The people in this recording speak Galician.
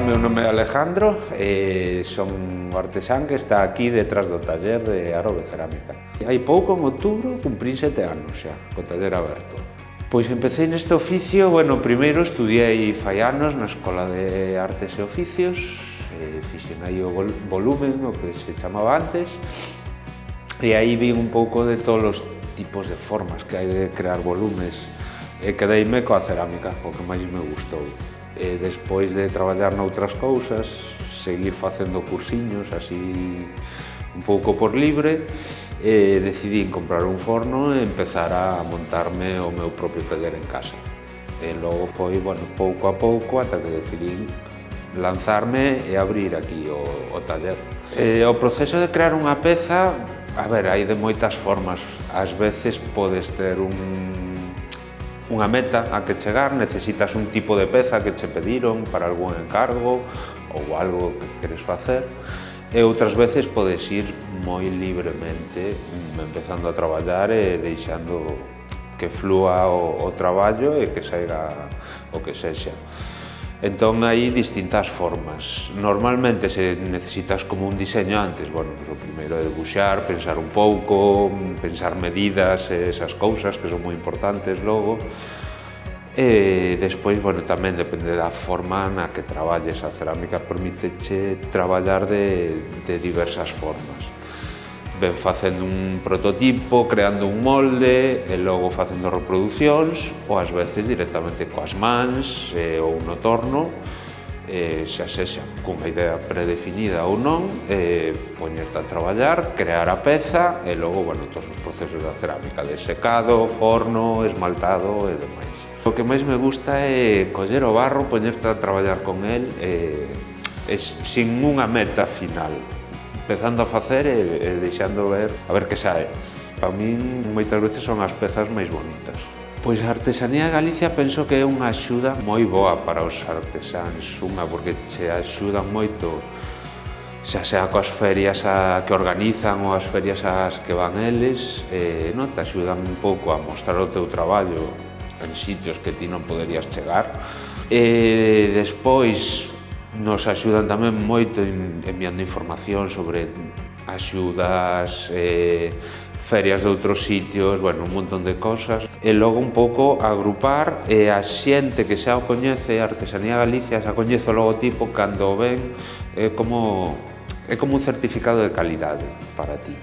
meu nome é Alejandro e son o artesán que está aquí detrás do taller de Arobe Cerámica. Hai pouco, en outubro, cumprín 7 anos xa, co taller aberto. Pois empecé neste oficio, primeiro estudiei fai anos na Escola de Artes e Oficios, fixen aí o volumen, o que se chamaba antes, e aí vi un pouco de todos os tipos de formas que hai de crear volumes, e quedeime coa cerámica, o que máis me gustou. E despois de traballar noutras cousas, seguir facendo cursiños así un pouco por libre, decidí comprar un forno e empezar a montarme o meu propio taller en casa. E logo foi, pouco a pouco, ata que decidí lanzarme e abrir aquí o taller. O proceso de crear unha peza, hai de moitas formas. Ás veces podes ter unha meta a que chegar, necesitas un tipo de peza que che pediron para algún encargo ou algo que queres facer, e outras veces podes ir moi libremente empezando a traballar e deixando que flúa o traballo e que saiga o que sexa. Entón, hai distintas formas. Normalmente, se necesitas como un diseño antes, o primeiro é debuxar, pensar un pouco, pensar medidas e esas cousas que son moi importantes logo. E despois, tamén depende da forma na que traballes. A cerámica permíteche traballar de diversas formas. Ben facendo un prototipo, creando un molde e logo facendo reproducións, ou ás veces directamente coas mans ou no torno, xa sexa cunha idea predefinida ou non, poñerte a traballar, crear a peza e logo, todos os procesos da cerámica, de secado, forno, esmaltado e demais. O que máis me gusta é coller o barro, poñerte a traballar con el sin unha meta final, empezando a facer e deixando ver a ver que sae. Para min, moitas veces son as pezas máis bonitas. Pois a artesanía de Galicia penso que é unha axuda moi boa para os artesáns, porque che axudan moito, xa sea coas ferias que organizan ou as ferias ás que van eles, te axudan un pouco a mostrar o teu traballo en sitios que ti non poderías chegar. E despois nos axudan tamén moito enviando información sobre axudas, ferias de outros sitios, un montón de cosas. E logo un pouco agrupar e a xente que xa o coñece, a Artesanía Galicia, xa coñece o logotipo, cando o ven é como un certificado de calidade para ti.